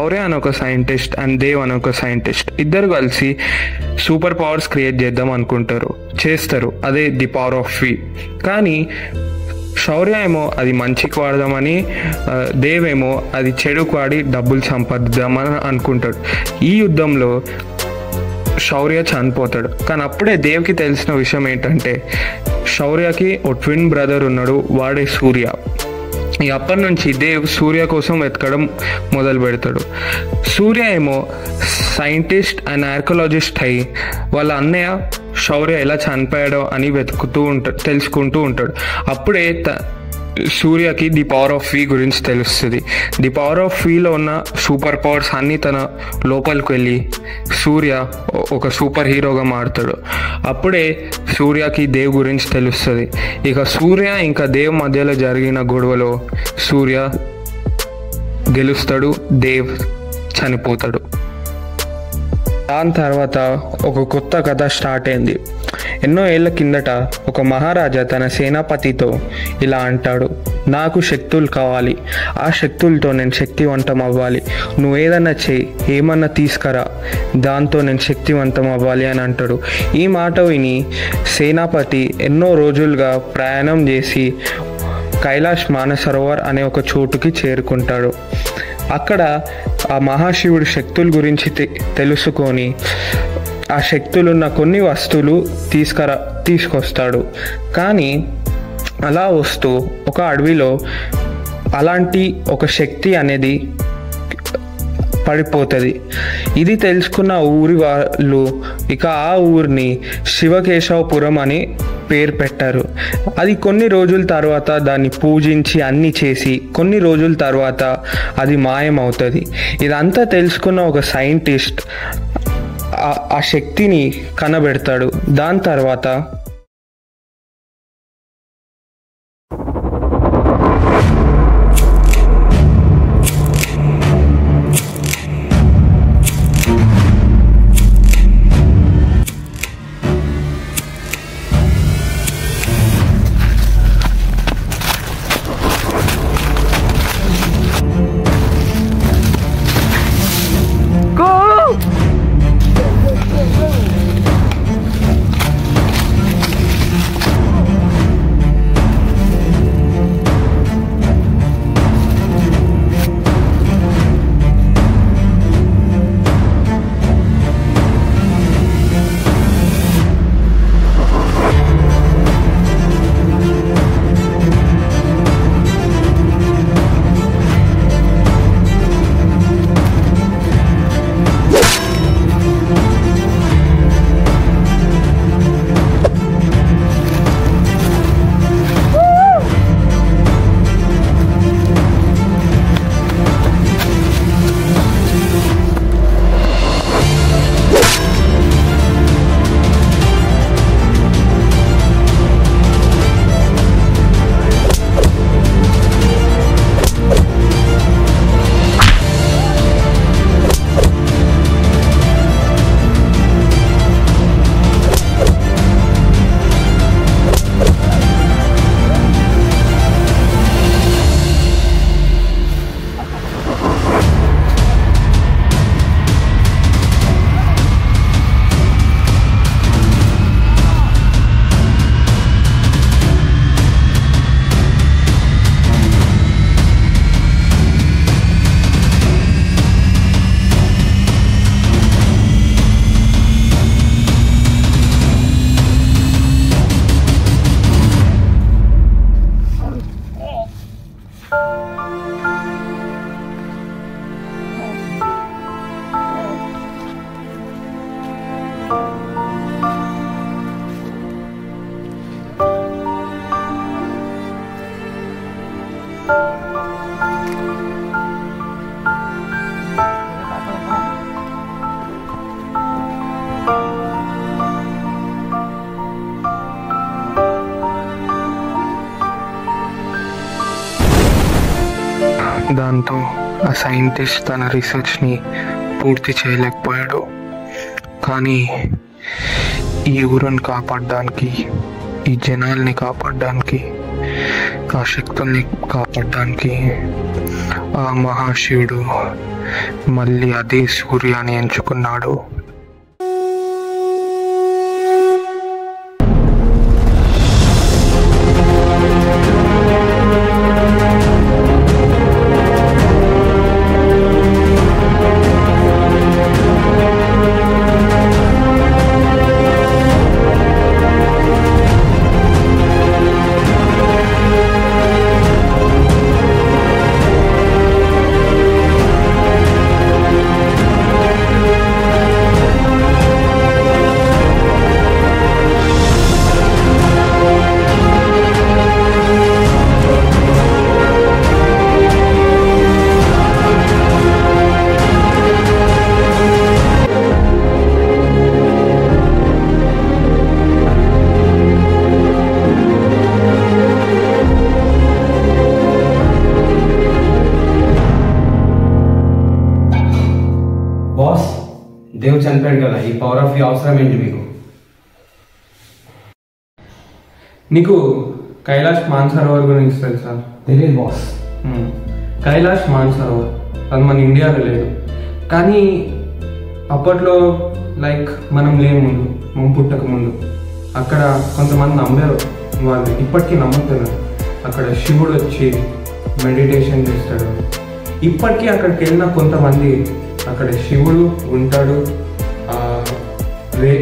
శౌర్య అని ఒక scientist and Dev అని ఒక సైంటిస్ట్ ఇద్దరు కలిసి సూపర్ పవర్స్ క్రియేట్ చేద్దాం అనుకుంటారు, చేస్తారు. అదే ది పవర్ ఆఫ్ వి. కానీ శౌర్య ఏమో అది మంచికి వాడదామని, దేవ్ ఏమో అది చెడుకు వాడి డబ్బులు సంపాదిద్దామని అనుకుంటాడు. ఈ యుద్ధంలో శౌర్య చనిపోతాడు. కానీ అప్పుడే దేవ్కి తెలిసిన విషయం ఏంటంటే శౌర్యకి ఓ ట్విన్ బ్రదర్ ఉన్నాడు, వాడే సూర్య. అప్పటి నుంచి దేవ్ సూర్య కోసం వెతకడం మొదలు పెడతాడు. సూర్య ఏమో సైంటిస్ట్ అండ్ ఆర్కియాలజిస్ట్ అయి వాళ్ళ అన్నయ్య శౌర్య ఎలా చనిపోయాడో అని తెలుసుకుంటూ ఉంటాడు. అప్పుడే సూర్యకి ది పవర్ ఆఫ్ వి గురించి తెలుస్తుంది. ది పవర్ ఆఫ్ వీలో ఉన్న సూపర్ పవర్స్ అన్నీ తన లోపలికి వెళ్ళి సూర్య ఒక సూపర్ హీరోగా మారుతాడు. అప్పుడే సూర్యకి దేవ్ గురించి తెలుస్తుంది. ఇక సూర్య ఇంకా దేవ్ మధ్యలో జరిగిన గొడవలో సూర్య గెలుస్తాడు, దేవ్ చనిపోతాడు. దాని తర్వాత ఒక కొత్త కథ స్టార్ట్ అయింది. ఎన్నో ఏళ్ల కిందట ఒక మహారాజా తన సేనాపతితో ఇలా అంటాడు, నాకు శక్తులు కావాలి, ఆ శక్తులతో నేను శక్తివంతం అవ్వాలి, నువ్వేదన్నా చెయ్యి, ఏమన్నా తీసుకురా, దాంతో నేను శక్తివంతం అవ్వాలి అని అంటాడు. ఈ మాట విని సేనాపతి ఎన్నో రోజులుగా ప్రయాణం చేసి కైలాష్ మానసరోవర్ అనే ఒక చోటుకి చేరుకుంటాడు. అక్కడ ఆ మహాశివుడి శక్తుల గురించి తెలుసుకొని ఆ శక్తులున్న కొన్ని వస్తువులు తీసుకొస్తాడు. కానీ అలా వస్తూ ఒక అడవిలో అలాంటి ఒక శక్తి అనేది పడిపోతుంది. ఇది తెలుసుకున్న ఊరి వాళ్ళు ఇక ఆ ఊరిని శివకేశవపురం అని పేరు పెట్టారు. అది కొన్ని రోజుల తర్వాత దాన్ని పూజించి అన్ని చేసి కొన్ని రోజుల తర్వాత అది మాయమవుతుంది. ఇదంతా తెలుసుకున్న ఒక సైంటిస్ట్ ఆ శక్తిని కనబెడతాడు. దాని తర్వాత దాంతో ఆ సైంటిస్ట్ తన రీసెర్చ్ని పూర్తి చేయలేకపోయాడు. కానీ ఈ ఊరిని కాపాడడానికి, ఈ జనాల్ని కాపాడడానికి, ఆ శక్తుల్ని కాపాడడానికి ఆ మహాశివుడు మళ్ళీ అదే సూర్యాన్ని ఎంచుకున్నాడు. బాస్, దేవుడు చనిపోయాడు కదా, ఈ పవర్ ఆఫ్ వ్యూ అవసరం ఏంటి మీకు? నీకు కైలాష్ మానసరోవర్ గురించి తెలుసా? తెలియదు బాస్. కైలాష్ మానసరోవర్ అది మన ఇండియాలో లేదు, కానీ అప్పట్లో లైక్ మనం లేని ముందు, మనం పుట్టక ముందు అక్కడ కొంతమంది నమ్మారు, వాళ్ళు ఇప్పటికీ నమ్ముతున్నారు. అక్కడ శివుడు వచ్చి మెడిటేషన్ చేస్తాడు. ఇప్పటికీ అక్కడికి వెళ్ళిన కొంతమంది అక్కడ శివుడు ఉంటాడు,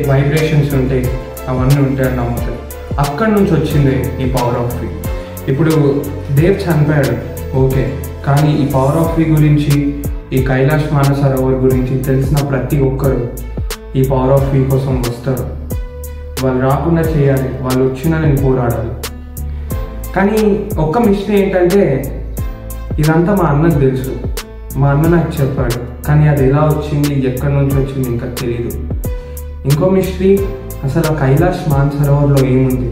వైబ్రేషన్స్ ఉంటాయి, అవన్నీ ఉంటాయని నమ్ముతారు. అక్కడి నుంచి వచ్చింది ఈ పవర్ ఆఫ్ వ్యూ. ఇప్పుడు దేవ్ చనిపోయాడు ఓకే, కానీ ఈ పవర్ ఆఫ్ వ్యూ గురించి, ఈ కైలాష్ మానసరోవర్ గురించి తెలిసిన ప్రతి ఒక్కరు ఈ పవర్ ఆఫ్ వ్యూ కోసం వస్తారు. వాళ్ళు రాకుండా చేయాలి, వాళ్ళు వచ్చినా నేను పోరాడాలి. కానీ ఒక్క మిస్టేక్ ఏంటంటే ఇదంతా మా అన్నకు తెలుసు, మా అన్న నాకు చెప్పాడు, కానీ అది ఎలా వచ్చింది, ఎక్కడి నుంచి వచ్చింది ఇంకా తెలియదు. ఇంకో మిస్టరీ, అసలు ఆ కైలాష్ మానసరోవర్లో ఏముంది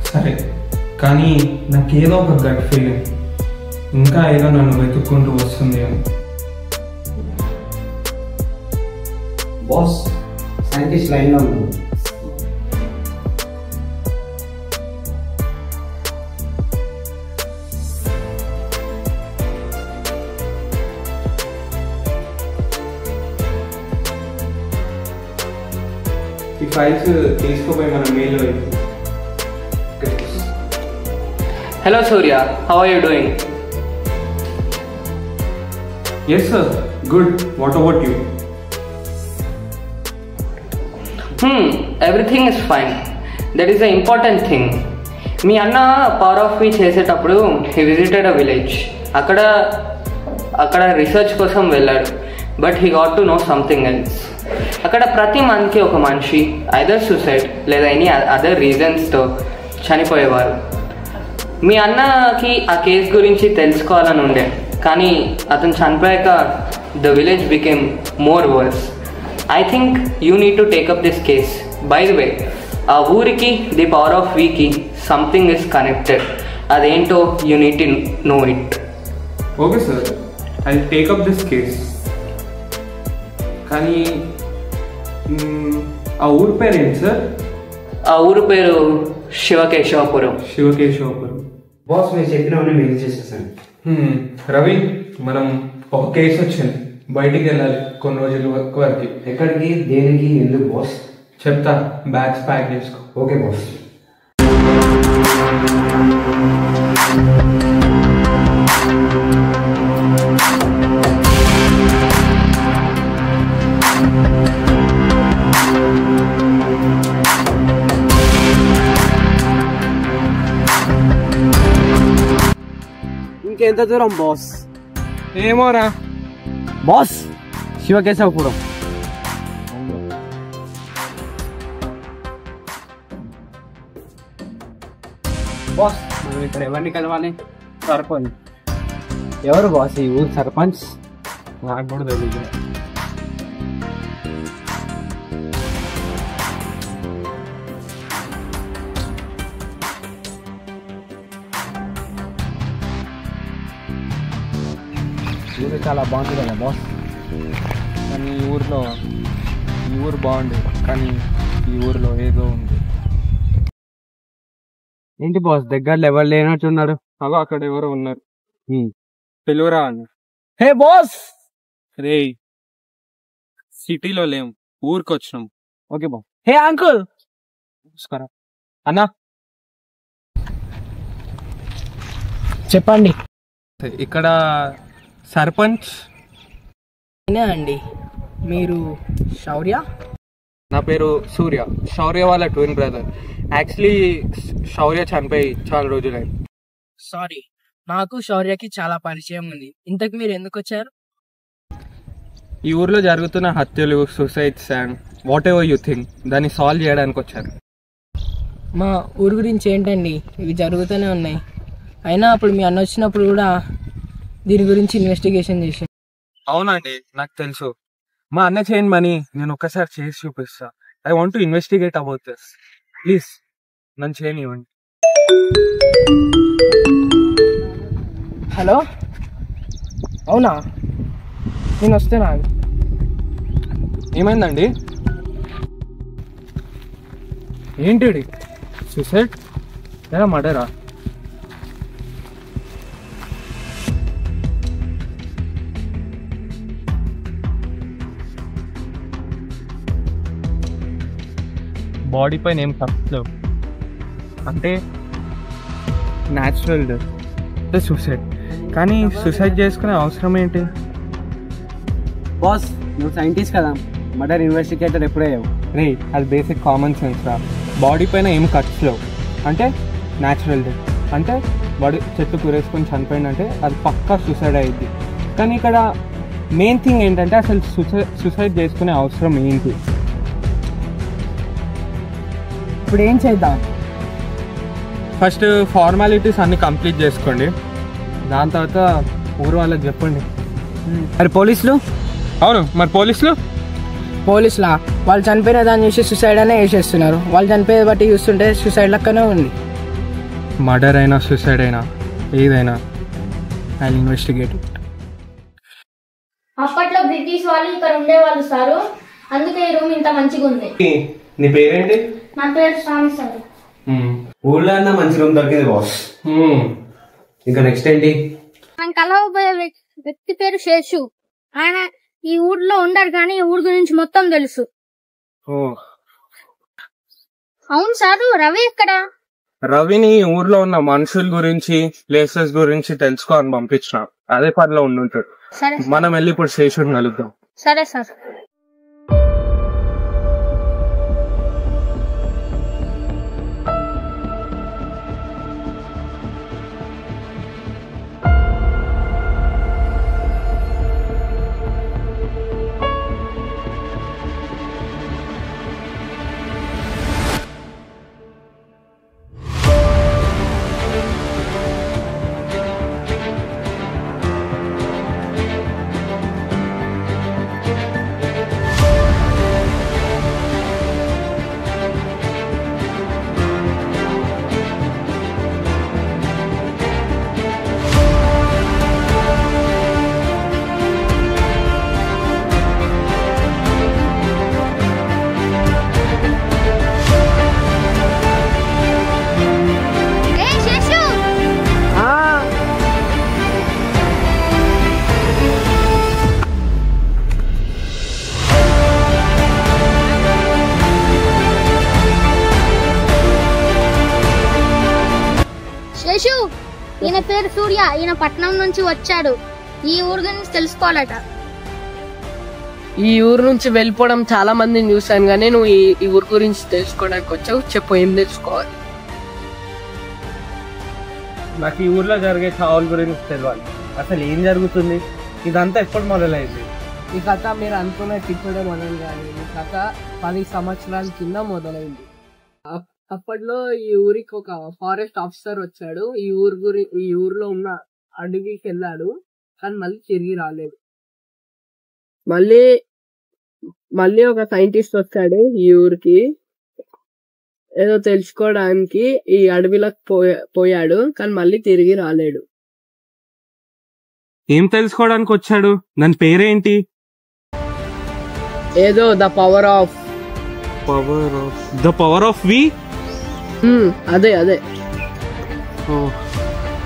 సరే, కానీ నాకేదో ఒక గట్ ఫీలింగ్ ఇంకా ఏదో నన్ను వెతుక్కుంటూ వస్తుంది అని. బాస్, సైంటిస్ట్ లైన్లో ఉన్నాడు. ఈ ఫైల్స్ తీసుకుపోయి మన మెయిల్లో. Hello Surya, how are you doing? Yes sir, good. What about you? Everything is fine. That is the important thing. మీ అన్న పవర్ ఆఫ్ వ్యూ చేసేటప్పుడు హీ విజిటెడ్ అ విలేజ్. అక్కడ రీసెర్చ్ కోసం వెళ్ళాడు, but he got to know something else. అక్కడ ప్రతి మంత్కి ఒక మనిషి ఐదర్ సూసైడ్ లేదా ఎనీ అదర్ రీజన్స్తో చనిపోయేవారు. మీ అన్నకి ఆ కేసు గురించి తెలుసుకోవాలని ఉండే, కానీ అతను చనిపోయాక the village became more worse. I think you need to take up this case. By the way, ఆ ఊరికి ది పవర్ ఆఫ్ వీకి సంథింగ్ ఇస్ కనెక్టెడ్. అదేంటో you need to know it. Okay sir, I take up this case. కానీ ఆ ఊరి పేరు ఏంటి sir? ఆ ఊరు పేరు శివకేశవపురం. శివకేశవపురం. బాస్, మీరు చెప్పినవన్నీ మెయిల్ చేసేసాను. రవి, మనం ఒక కేసు వచ్చింది, బయటికి వెళ్ళాలి కొన్ని రోజుల వరకు. ఎక్కడికి, దేనికి, ఎందుకు బాస్? చెప్తా, బ్యాగ్స్ ప్యాక్ చేసుకో. Okay boss. ఇంకెంత దూరం బాస్? ఏమోరా బాస్, శివకేశవపురం. బాస్, మనం ఇక్కడ ఎవరిని కలవాలి? సర్పంచ్. ఎవరు బాస్ ఈ ఊరు సర్పంచ్? నాకు కూడా తెలియదు. ఊరు చాలా బాగుంది కదా బాస్. కానీ ఈ ఊరు బాగుంది, కానీ ఈ ఊరిలో ఏదో ఉంది. ఏంటి బాస్, దగ్గరలో ఎవరు లేనట్టున్నారు? అగో అక్కడ ఎవరో ఉన్నారు, పిలువురా అన్న. హే బాస్. రే సిటీలో లేం, ఊరికి వచ్చినాం. ఓకే బా. Hey uncle. నమస్కారం అన్నా. చెప్పండి. ఇక్కడ సర్పంచ్ అండి, మీరు శౌర్య? నా పేరు సూర్య, శౌర్య వాళ్ళ ట్విన్ బ్రదర్. యాక్చువల్లీ శౌర్య చనిపోయి చాలా రోజులైంది. సారీ, నాకు శౌర్యకి చాలా పరిచయం ఉంది. ఇంతకు మీరు ఎందుకు వచ్చారు? ఈ ఊర్లో జరుగుతున్న హత్యలు, suicides and what ever you think దాన్ని సాల్వ్ చేయడానికి వచ్చారు. మా ఊరు గురించి ఏంటండి, ఇవి జరుగుతూనే ఉన్నాయి. అయినా అప్పుడు మీ అన్న వచ్చినప్పుడు కూడా దీని గురించి ఇన్వెస్టిగేషన్ చేసి. అవునండి, నాకు తెలుసు. మా అన్న చేయని మనీ నేను ఒక్కసారి చేసి చూపిస్తా. I want to investigate about this. Please నన్ను చేయనివ్వండి. హలో, అవునా? నేను వస్తున్నా. ఏమైందండి? ఏంటి సూసైడ్ లేదా మర్డరా? బాడీ పైన ఏం తప్పలేదు అంటే న్యాచురల్ డెత్, సూసైడ్. కానీ సూసైడ్ చేసుకునే అవసరం ఏంటి? బాస్, నువ్వు సైంటిస్ట్ కదా, మర్డర్ ఇన్వెస్టిగేటర్ ఎప్పుడయ్యావు? రే అది బేసిక్ కామన్ సెన్స్ రా. బాడీ పైన ఏం కట్స్ లేవు అంటే న్యాచురల్ డెత్. అంటే బాడీ చెట్టు కూరేసుకొని చనిపోయిందంటే అది పక్కా సూసైడ్ అయ్యింది. కానీ ఇక్కడ మెయిన్ థింగ్ ఏంటంటే అసలు సూసైడ్ చేసుకునే అవసరం ఏంటి? ఇప్పుడు ఏం చేద్దాం? ఫస్ట్ ఫార్మాలిటీస్ అన్ని కంప్లీట్ చేసుకోండి, దాని తర్వాత ఊరు వాళ్ళకి చెప్పండి. మరి పోలీసులు? అవును, మరి పోలీసులా? వాళ్ళు చనిపోయిన దాన్ని చూసి సూసైడ్ అనే వేసేస్తున్నారు. వాళ్ళు చనిపోయేది బట్టి చూస్తుంటే సూసైడ్ లెక్కనే ఉంది. మర్డర్ అయినా సూసైడ్ అయినా ఏదైనా ఐ విల్ ఇన్వెస్టిగేట్. అప్పట్లో బ్రిటిష్ వాళ్ళు ఇక్కడ ఉండేవాళ్ళు సారు, అందుకే ఈ రూమ్ ఇంత మంచిగా ఉంది. నీ పేరేంటి? నా పేరు స్వామి సార్. ఊళ్ళో అన్న మంచి రూమ్ దొరికింది బాస్. ఇంకా నెక్స్ట్ ఏంటి? మనం కలవబోయే వ్యక్తి పేరు శేషు. ఆయన ఈ ఊర్లో ఉండరు కానీ ఈ ఊరు గురించి మొత్తం తెలుసు. అవును సారు, రవి ఎక్కడ? రవిని ఊర్లో ఉన్న మనుషుల గురించి, ప్లేసెస్ గురించి తెలుసుకో అని పంపించిన. అదే పనిలో ఉండుంటాడు. సరే, మనం వెళ్ళి ఇప్పుడు శేషుని కలుద్దాం. సరే సార్. శేషు, ఈయన పేరు సూర్య. ఈయన పట్నం నుంచి వచ్చాడు. ఈ ఊరు గురించి తెలుసుకోవాలట. ఈ ఊరు నుంచి వెళ్ళిపోవడం చాలా మందిని చూసాను, కానీ నువ్వు ఈ ఊరు గురించి తెలుసుకోవడానికి వచ్చావు. చెప్పు, ఏం తెలుసుకోవాలి? నాకు ఈ ఊర్లో జరిగే చావుల గురించి తెలియాలి. అసలు ఏం జరుగుతుంది? ఇదంతా ఎప్పుడు మొదలైంది? ఈ కథ మీరు అనుకున్నట్టు ఇప్పుడే మొదలు కానీ ఈ కథ 10 సంవత్సరాల కింద మొదలైంది. అప్పట్లో ఈ ఊరికి ఒక ఫారెస్ట్ ఆఫీసర్ వచ్చాడు. ఈ ఊర్లో ఉన్న అడవికి వెళ్ళాడు, కానీ మళ్ళీ తిరిగి రాలేదు. మళ్ళీ ఒక సైంటిస్ట్ వచ్చాడు ఈ ఊరికి, ఏదో తెలుసుకోవడానికి ఈ అడవిలోకి పోయాడు, కానీ మళ్ళీ తిరిగి రాలేడు. ఏం తెలుసుకోవడానికి వచ్చాడు? దాని పేరేంటి? ఏదో ద పవర్ ఆఫ్ వి. అదే.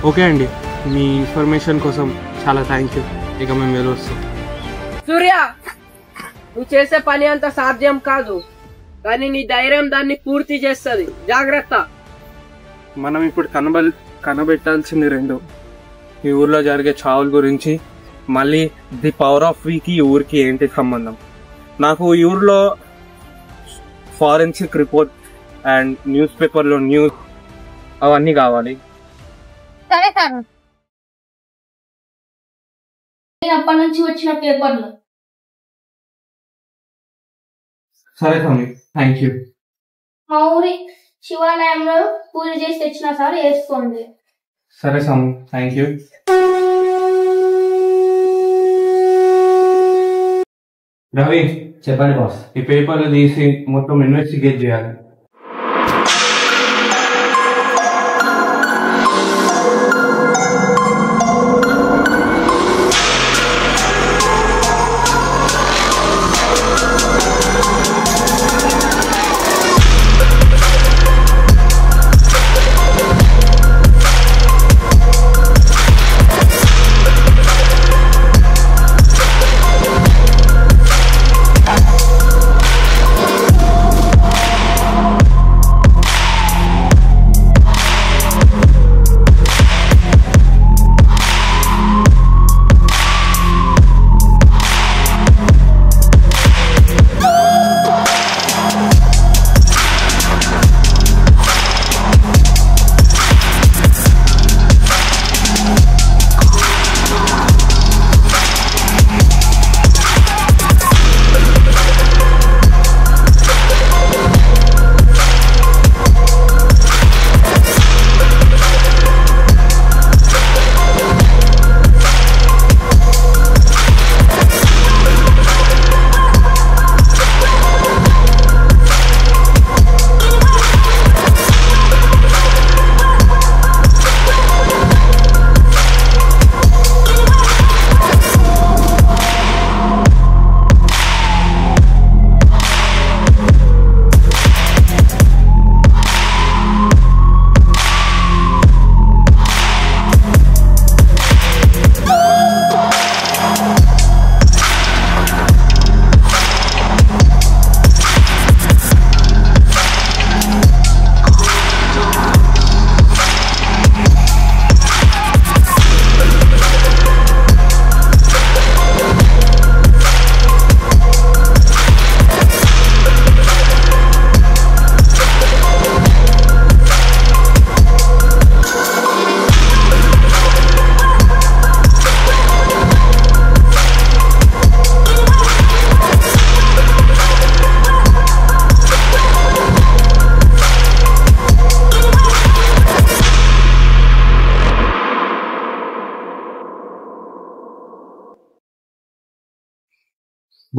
ఓకే అండి, మీ ఇన్ఫర్మేషన్ కోసం చాలా థ్యాంక్ యూ. ఇక మేము వెళ్ళొస్తాం. సూర్య, నువ్వు చేసే పని అంత సాధ్యం కాదు, కానీ నీ ధైర్యం దాన్ని పూర్తి చేస్తుంది. జాగ్రత్త. మనం ఇప్పుడు కనబెట్టాల్సింది రెండు, ఈ ఊర్లో జరిగే చావుల గురించి, మళ్ళీ ది పవర్ ఆఫ్ వీకి ఈ ఊరికి ఏంటి సంబంధం. నాకు ఈ ఊర్లో ఫారెన్సిక్ రిపోర్ట్ అండ్ న్యూస్ పేపర్లో న్యూస్ అవన్నీ కావాలి. సరే సార్, అప్పటి నుంచి వచ్చిన పేపర్లు. సరే స్వామి, థ్యాంక్ యూ. మా ఊరి శివాలయంలో పూజ చేసి తెచ్చిన సార్, వేసుకోండి. సరే స్వామి, థ్యాంక్ యూ. రవి, చెప్పండి బాస్. ఈ పేపర్లు తీసి మొత్తం ఇన్వెస్టిగేట్ చేయాలి.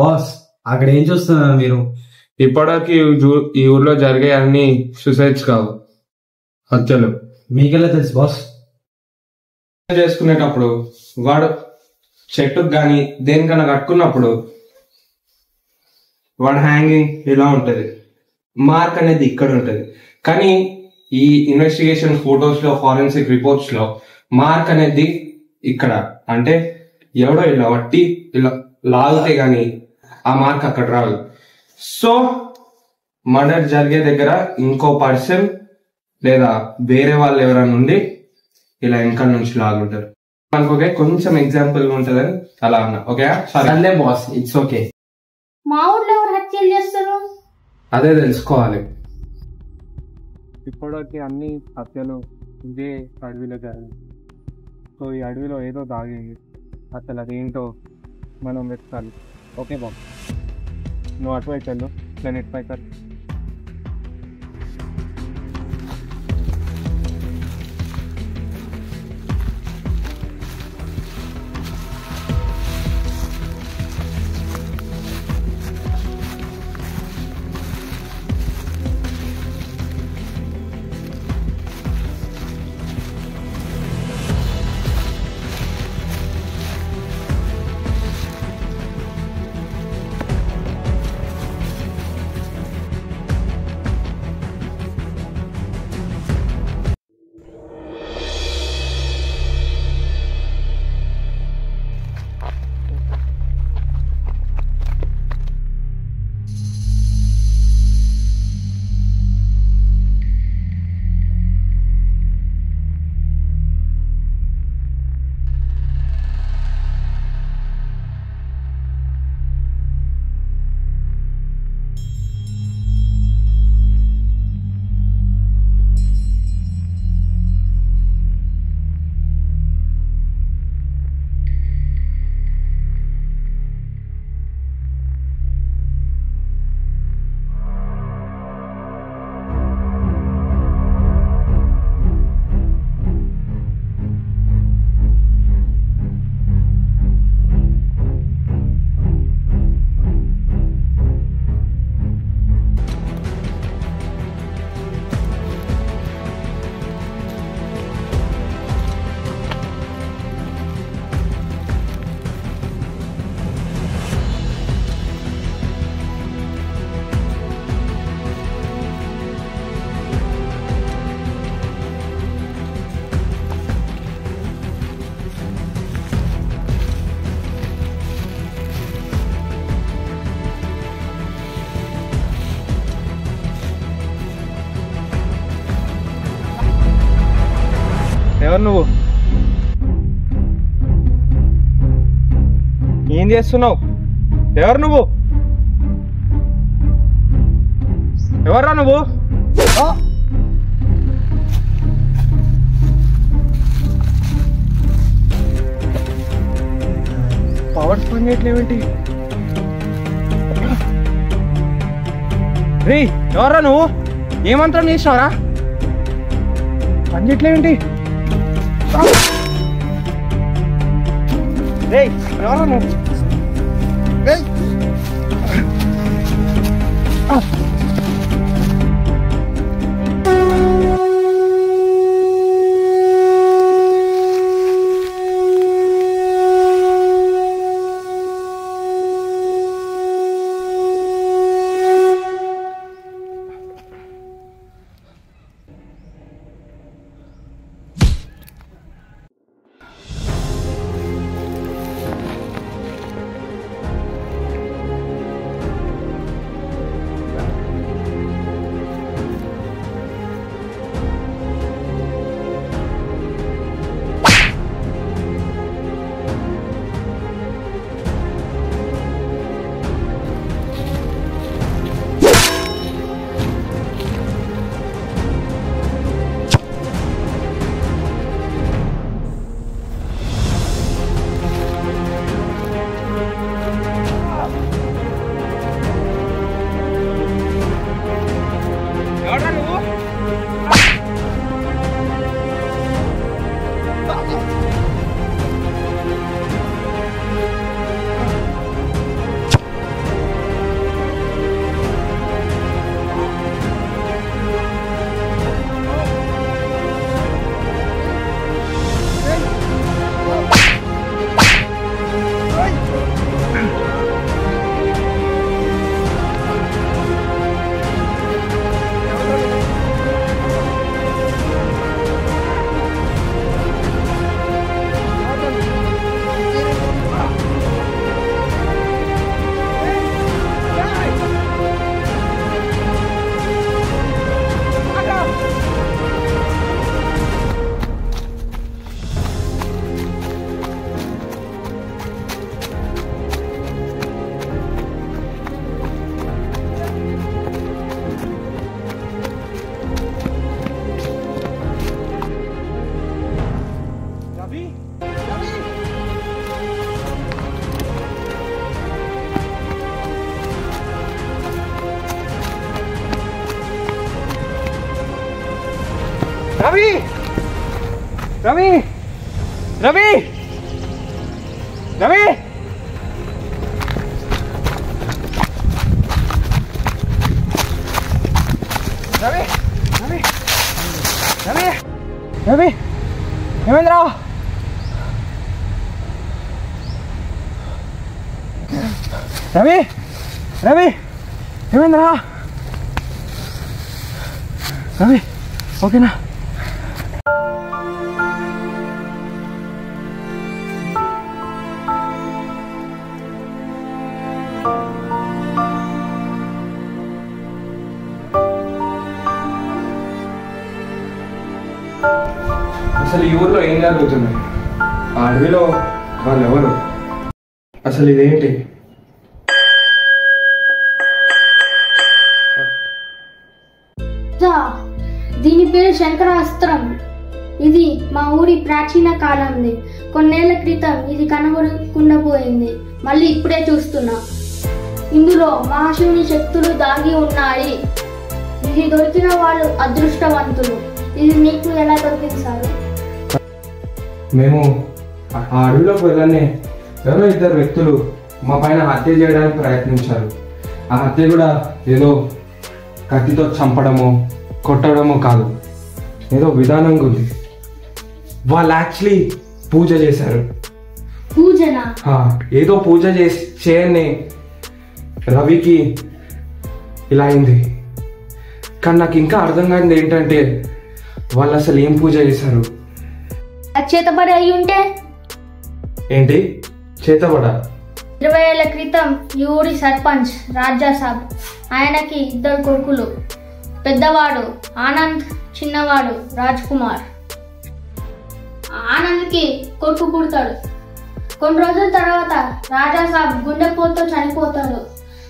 బాస్, అక్కడ ఏం చూస్తున్నారు మీరు? ఇప్పటికి ఈ ఊర్లో జరిగే అన్ని సూసైడ్స్ కావు, హత్యలు. మీకెలా తెలుసు బాస్? చేసుకునేటప్పుడు వాడు చెట్టుకు కానీ దేనికన్నా కట్టుకున్నప్పుడు వాడు హ్యాంగింగ్ ఇలా ఉంటది, మార్క్ అనేది ఇక్కడ ఉంటది. కానీ ఈ ఇన్వెస్టిగేషన్ ఫొటోస్ లో, ఫారెన్సిక్ రిపోర్ట్స్ లో మార్క్ అనేది ఇక్కడ, అంటే ఎవడో ఇలా వట్టి ఇలా లాగితే గాని ఆ మార్క్ అక్కడ రాదు. సో మర్డర్ జరిగే దగ్గర ఇంకో పర్సన్ లేదా వేరే వాళ్ళు ఎవరైనా ఉండి ఇలా వెనకాల నుంచి లాగుంటారు. మనకు కొంచెం ఎగ్జాంపుల్ ఉంటదని అలా అన్నా. ఓకే సరే బాస్, ఇట్స్ ఓకే. మా ఊర్లో ఎవరు హత్యలు చేస్తారు? అదే తెలుసుకోవాలి. ఇప్పటికి అన్ని హత్యలు ఇదే అడవిలో జరిగాయి. సో ఈ అడవిలో ఏదో దాగేది, అసలు అదేంటో మనం వెతకాలి. ఓకే బాబు, నువ్వు అటువైపు వెళ్ళు, నేను ఇటువైపు. ఎవరు నువ్వు? ఏం చేస్తున్నావు? ఎవరు నువ్వు? ఎవర్రా నువ్వు? పవర్స్ పని చేయట్లేవేంటి? రే ఎవర్రా నువ్వు? ఏమంత్రం చేసినావరా? పని చేయట్లేవేంటి? రే ఎవరా నువ్వు? రవి రవి రవి రవి రవి రవి రవి రవి ఏమైందిరా? రవి రవి ఏమైందిరా? రవి ఓకేనా? అసలు ఈ ఊర్లో ఏం జరుగుతుంది? ఆ అడవిలో వాళ్ళు ఎవరు? అసలు ఇదేంటి? దీని పేరు శంకరాస్త్రం. ఇది మా ఊరి ప్రాచీన కాలంది. కొన్నేళ్ల క్రితం ఇది కనబడకుండా పోయింది. మళ్ళీ ఇప్పుడే చూస్తున్నా. ఇందులో మహాశివుని శక్తులు దాగి ఉన్నాయి. ఇది దొరికిన వాళ్ళు అదృష్టవంతులు. ఇది మీకు ఎలా దొరికింది సార్? మేము ఆ అడవిలోకి వెళ్ళనే ఎవరో ఇద్దరు వ్యక్తులు మా పైన హత్య చేయడానికి ప్రయత్నించారు. ఆ హత్య కూడా ఏదో కత్తితో చంపడమో కొట్టడమో కాదు, ఏదో విధానంగా ఉంది. వాళ్ళు యాక్చువల్లీ పూజ చేశారు. పూజనా? ఏదో పూజ చేయని రవికి ఇలా అయింది. కానీ నాకు ఇంకా అర్థం కానిది ఏంటంటే వాళ్ళు అసలు ఏం పూజ చేశారు. చేతబడి అయి ఉంటే ఏంటి చేతబడ? 20 ఏళ్ల క్రితం ఈ ఊరి సర్పంచ్ రాజాసాబ్, ఆయనకి 2 కొడుకులు. పెద్దవాడు ఆనంద్, చిన్నవాడు రాజ్ కుమార్. ఆనంద్కి కొడుకు పుడతాడు. కొన్ని రోజుల తర్వాత రాజా సాబ్ గుండెపోటుతో చనిపోతాడు.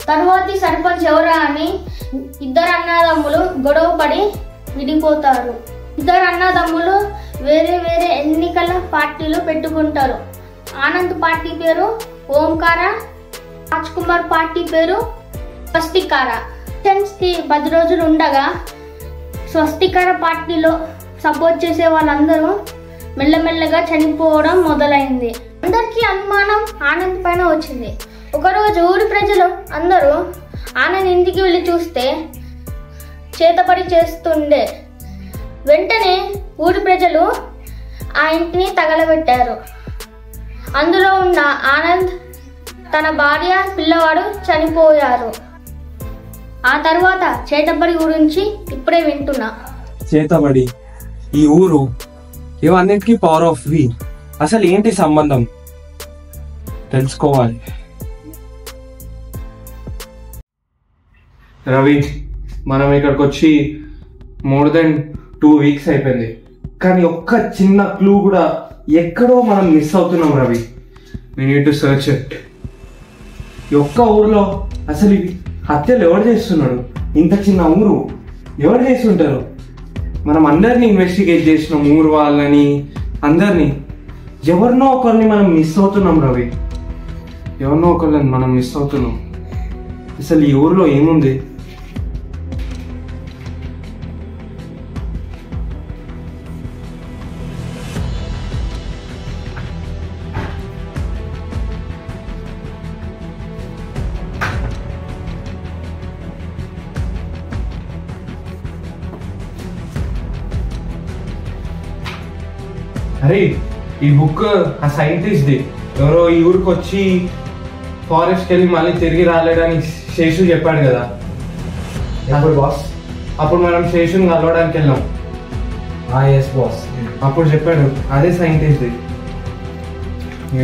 తరువాతి సర్పంచ్ ఎవరా అని ఇద్దరు అన్నదమ్ములు గొడవ పడి విడిపోతారు. ఇద్దరు అన్నదమ్ములు వేరే వేరే ఎన్నికల పార్టీలు పెట్టుకుంటారు. ఆనంద్ పార్టీ పేరు ఓంకార, రాజ్ కుమార్ పార్టీ పేరు స్వస్తికార. కి 10 రోజులు ఉండగా స్వస్తికార పార్టీలో సపోర్ట్ చేసే వాళ్ళందరూ మెల్లమెల్లగా చనిపోవడం మొదలైంది. అందరికీ అనుమానం ఆనంద్ పైన వచ్చింది. ఒకరోజు ఊరి ప్రజలు అందరూ ఆనంద్ ఇంటికి వెళ్ళి చూస్తే చేతపడి చేస్తుండే. వెంటనే ఊరి ప్రజలు ఆ ఇంటిని తగలబెట్టారు. అందులో ఉన్న ఆనంద్, తన భార్య, పిల్లవాడు చనిపోయారు. ఆ తర్వాత చేతబడి గురించి ఇప్పుడే వింటున్నా. చేతబడి, ఈ ఊరు, ఇవన్నిటికీ పవర్ ఆఫ్ వి అసలు ఏంటి సంబంధం తెలుసుకోవాలి. రవి, మనం ఇక్కడికి వచ్చి మోర్ దెన్ 2 వీక్స్ అయిపోయింది, కానీ ఒక్క చిన్న క్లూ కూడా ఎక్కడో మనం మిస్ అవుతున్నాం Ravi. We need to search it. ఈ ఒక్క ఊర్లో అసలు ఇవి హత్యలు ఎవరు చేస్తున్నాడు? ఇంత చిన్న ఊరు ఎవరు చేస్తుంటారు? మనం అందరినీ ఇన్వెస్టిగేట్ చేసినాం, ఊరు వాళ్ళని అందరినీ. ఎవరినో ఒకరిని మనం మిస్ అవుతున్నాం రవి, ఎవరినో ఒకరిని మనం మిస్ అవుతున్నాం. అసలు ఈ ఊరిలో ఏముంది? అరే, ఈ బుక్ ఆ సైంటిస్ట్ది. ఎవరో ఈ ఊరికి వచ్చి ఫారెస్ట్కి వెళ్ళి మళ్ళీ తిరిగి రాలేడని శేషు చెప్పాడు కదా. అప్పుడు బాస్, అప్పుడు మనం శేషుని కలవడానికి వెళ్ళాం. Yes boss. అప్పుడు చెప్పాడు అదే సైంటిస్ట్ది.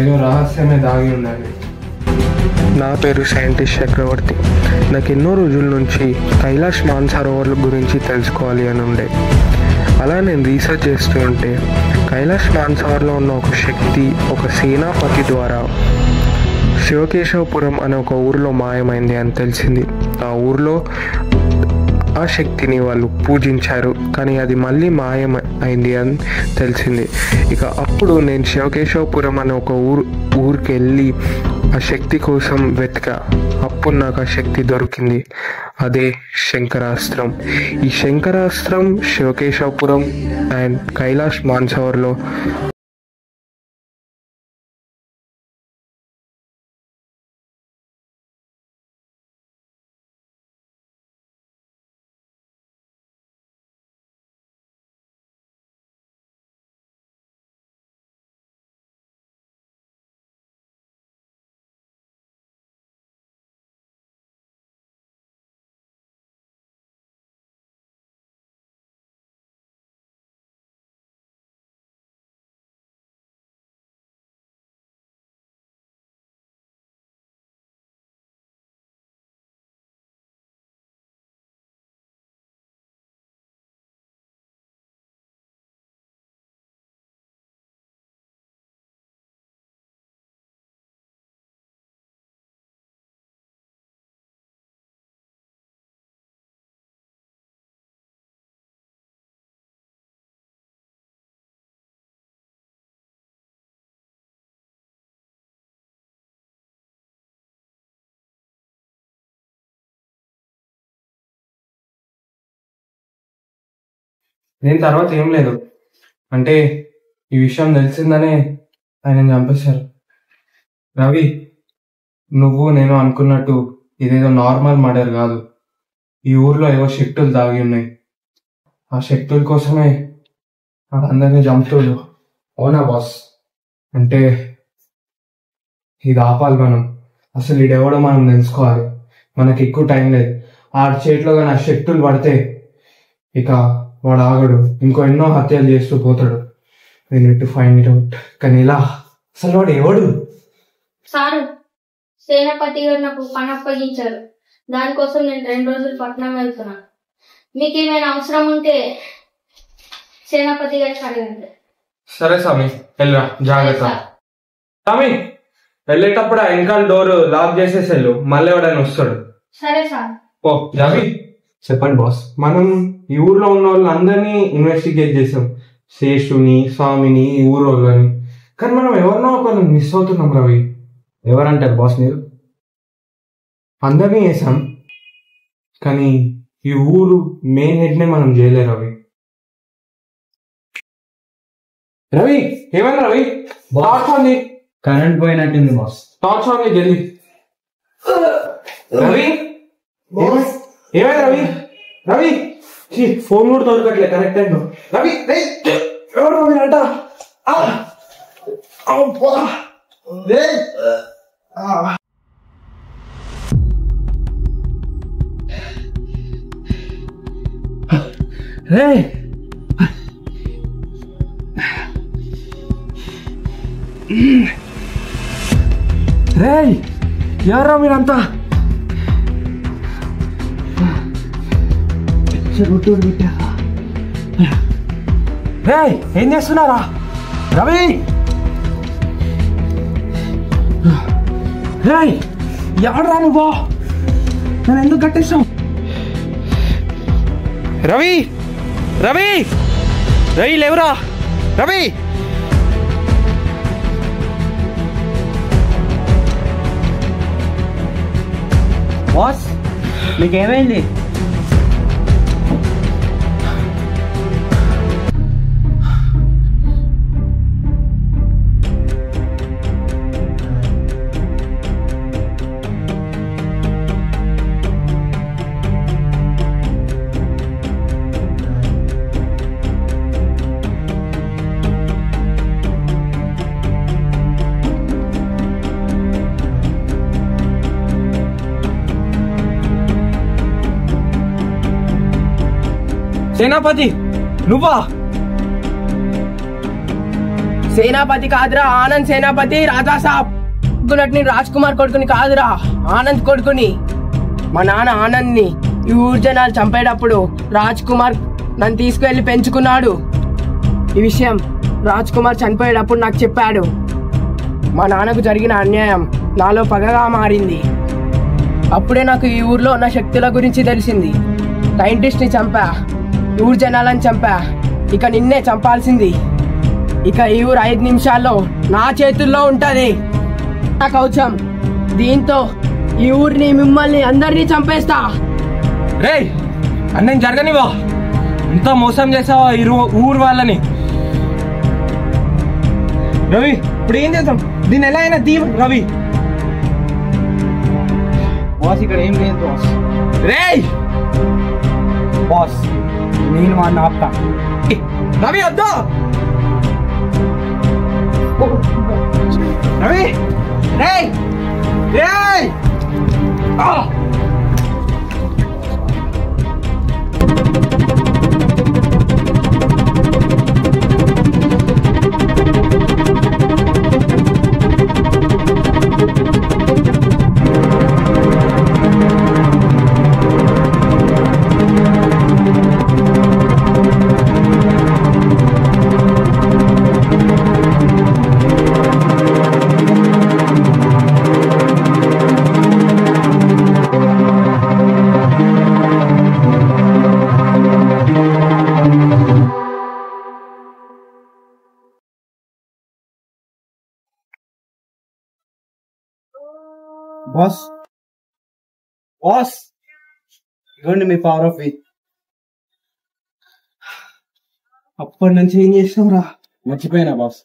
ఏదో రహస్యమే దాగి ఉండాలి. నా పేరు సైంటిస్ట్ చక్రవర్తి. నాకు ఎన్నో రోజుల నుంచి కైలాష్ మానసరోవర్ల గురించి తెలుసుకోవాలి అని ఉండే. అలా నేను రీసెర్చ్ చేస్తూ ఉంటే కైలాష్ మానసరోవర్లో ఉన్న ఒక శక్తి ఒక సేనాపతి ద్వారా శివకేశవపురం అనే ఒక ఊరిలో మాయమైంది అని తెలిసింది. ఆ ఊరిలో ఆ శక్తిని వాళ్ళు పూజించారు, కానీ అది మళ్ళీ మాయం అయింది అని తెలిసింది. ఇక అప్పుడు నేను శివకేశవపురం అనే ఒక ఊరికి వెళ్ళి ఆ శక్తి కోసం వెతికా. అప్పుడు నాకు ఆ శక్తి దొరికింది, అదే శంకరాస్త్రం. ఈ శంకరాస్త్రం శివకేశవపురం అండ్ కైలాష్ మానసరోవర్లో దీని తర్వాత ఏం లేదు, అంటే ఈ విషయం తెలిసిందనే ఆయన చంపేశారు. రవి, నువ్వు నేను అనుకున్నట్టు ఇదేదో నార్మల్ మర్డర్ కాదు. ఈ ఊర్లో ఏవో శక్తులు దాగి ఉన్నాయి. ఆ శక్తుల కోసమే అందరినీ చంపుతుడు. అవునా బాస్? అంటే ఇది ఆపాలి మనం. అసలు ఈడెవడో మనం తెలుసుకోవాలి. మనకి ఎక్కువ టైం లేదు. ఆ చేతిలో కానీ ఆ శక్తులు పడితే ఇక వాడు ఆగడు, ఇంకో ఎన్నో హత్యలు చేస్తూ పోతాడు. We need to find it out. కానీ ఇలా అసలు వాడు ఎవడు? సారు, సేనాపతి గారు నాకు పని అప్పగించారు. దానికోసం నేను 2 రోజులు పట్నం వెళ్తున్నాను. మీకు ఏమైనా అవసరం ఉంటే సేనాపతి గారికి అడగండి. సరే స్వామి, వెళ్ళరా జాగ్రత్త. స్వామి, వెళ్ళేటప్పుడు ఆ వెనకాల డోర్ లాక్ చేసేసి వెళ్ళు, మళ్ళీ ఎవడైనా వస్తాడు. సరే సార్. ఓ జావి, చెప్పండి బాస్. మనం ఈ ఊర్లో ఉన్న వాళ్ళందరినీ ఇన్వెస్టిగేట్ చేసాం, శేషుని, స్వామిని, ఈ ఊరు వాళ్ళని. కానీ మనం ఎవరినో ఒకరిని మిస్ అవుతున్నాం రవి. ఎవరంటారు బాస్ మీరు? అందరినీ చేసాం, కానీ ఈ ఊరు మెయిన్ హెడ్ నే మనం చేయలేరు రవి. రవి, ఏమైనా రవి? టార్చ్ ఉంది. కరెంట్ పోయినట్టుంది బాస్. టార్చ్ ఉంది, జల్దీ. రవి, ఏమైనా రవి? రవి, ఫోన్ కూడా దొరకట్లే కరెక్ట్ టైం. రవి, ఎవరు మీరంట? ఎవరా మీరంతా? ఏం చేస్తున్నారా? రవి, ఎవడరా నువ్వు? నేను ఎందుకు కట్టేశావు? రవి, రవి, రవి లేవురా? రవి, బాస్ మీకేమైంది? సేనాపతి నువ్వా? సేనాపతి కాదురా, ఆనంద్ సేనాపతి రాజా సాబ్. రాజ్ కుమార్ కొడుకుని కాదురా, ఆనంద్ కొడుకుని. మా నాన్న ఆనంద్ ని ఈ ఊరు జనాలు చంపేటప్పుడు రాజ్ కుమార్ నన్ను తీసుకువెళ్లి పెంచుకున్నాడు. ఈ విషయం రాజ్ కుమార్ చనిపోయేటప్పుడు నాకు చెప్పాడు. మా నాన్నకు జరిగిన అన్యాయం నాలో పగగా మారింది. అప్పుడే నాకు ఈ ఊర్లో ఉన్న శక్తుల గురించి తెలిసింది. సైంటిస్ట్ ని చంపా, ఊరు జనాలను చంపా, ఇక నిన్నే చంపాల్సింది. ఇక ఈ ఊరు 5 నిమిషాల్లో నా చేతుల్లో ఉంటది. నా కవచం, దీంతో ఈ ఊరిని, మిమ్మల్ని అందరినీ చంపేస్తా. రే అన్నేం జరగనివా? ఇంత మోసం చేసావా ఈ ఊరు వాళ్ళని? రవి, ఇప్పుడు ఏం చేద్దాం? దీన్ని ఎలా అయినా తీ రవి. బాస్ ఇక్కడ ఏం లేదు బాస్. రే బాస్ నేను వాడిని ఆపుతా. రవి వద్దు. రవి, రే రే. బాస్ బాస్ ఇవ్వండి మీ పవర్ ఆఫ్ వీక్. అప్పటి నుంచి ఏం చేసాం రా? మర్చిపోయినా బాస్.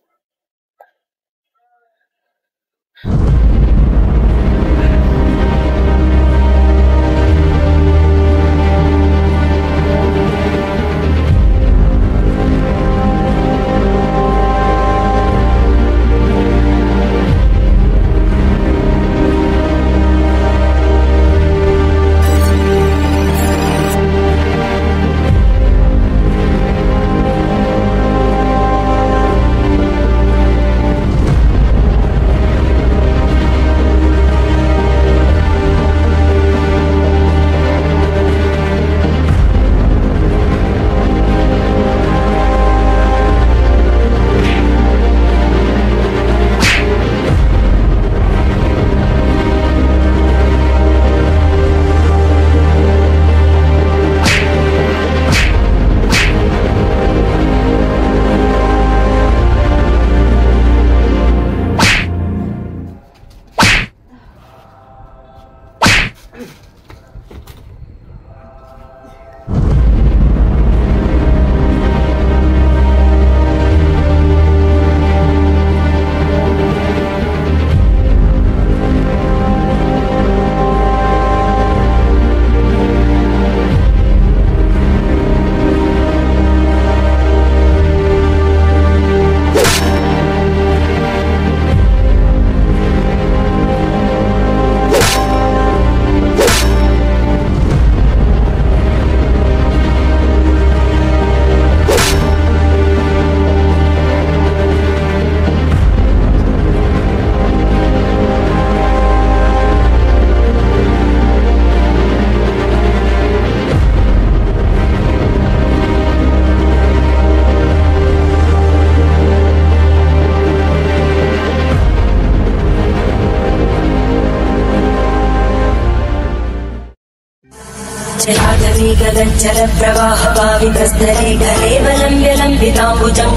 चल प्रवाह भावितस्थले ढलेवलम्ब्य लम्बिताम्बुजं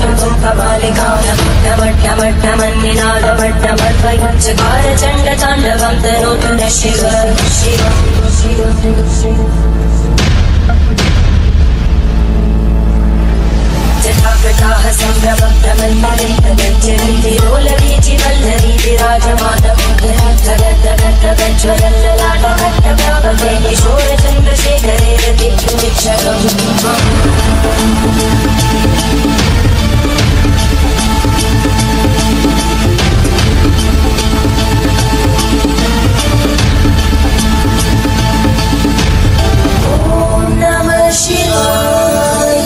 टमट्टमट्टमन्निनादमट्टमर्पयुञ्चकार चण्डताण्डवं तनोतु न शिव जटाकटाः सम्भ्रमभ्रमन्मलिन्दगज्जरीतिरोलवीचि वल्लरी विराजमानमुग्धज्वलल्ललाटघट्टप्रापते किशोरचन्द्रशेखरे रतिक्षुमिक्षगम् ॐ नमः शिवाय।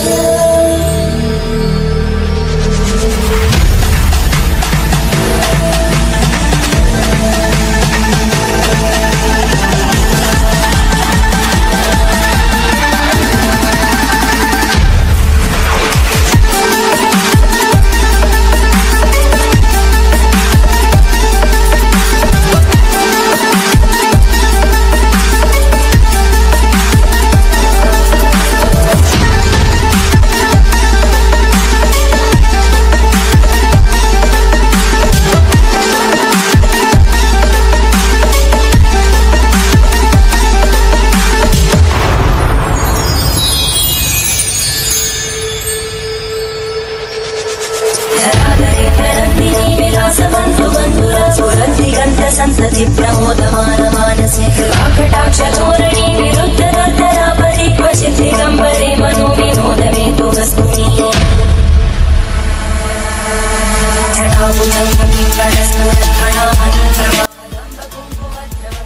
संतति प्रमोदमान मानसे कृपाकटाक्षधोरणी विरुद्धरापरि क्वचित् दिगम्बरे मनो विनोदमे तु वस्तुनि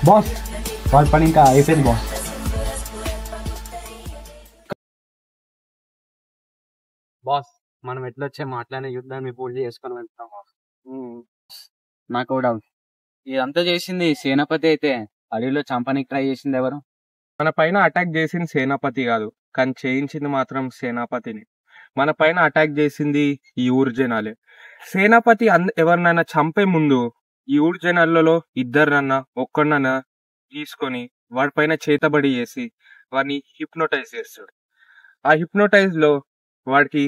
బాస్ వాళ్ళ పని ఇంకా అయిపోయింది బాస్. బాస్ మనం ఎట్లొచ్చే మాట్లాడిన యుద్ధాన్ని పూర్తి చేసుకొని వెళ్తాం బాస్. నాకు డౌట్, ఇదంతా చేసింది సేనాపతి అయితే అడవిలో చంపడానికి ట్రై చేసింది ఎవరు? మన పైన అటాక్ చేసింది సేనాపతి కాదు, కానీ చేయించింది మాత్రం సేనాపతిని. మన పైన అటాక్ చేసింది ఈ ఊరు జనాలే. సేనాపతి ఎవరినైనా చంపే ముందు ఈ ఊరు జనాలలో ఇద్దరినన్నా ఒక్కడినన్నా తీసుకొని వాడిపైన చేతబడి చేసి వాడిని హిప్నోటైజ్ చేస్తాడు. ఆ హిప్నోటైజ్ లో వాడికి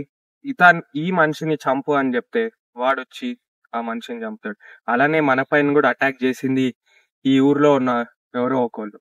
ఈ మనిషిని చంపు అని చెప్తే వాడొచ్చి ఆ మనిషిని చంపుతాడు. అలానే మన పైన కూడా అటాక్ చేసింది ఈ ఊర్లో ఉన్న ఎవరో ఒకళ్ళు.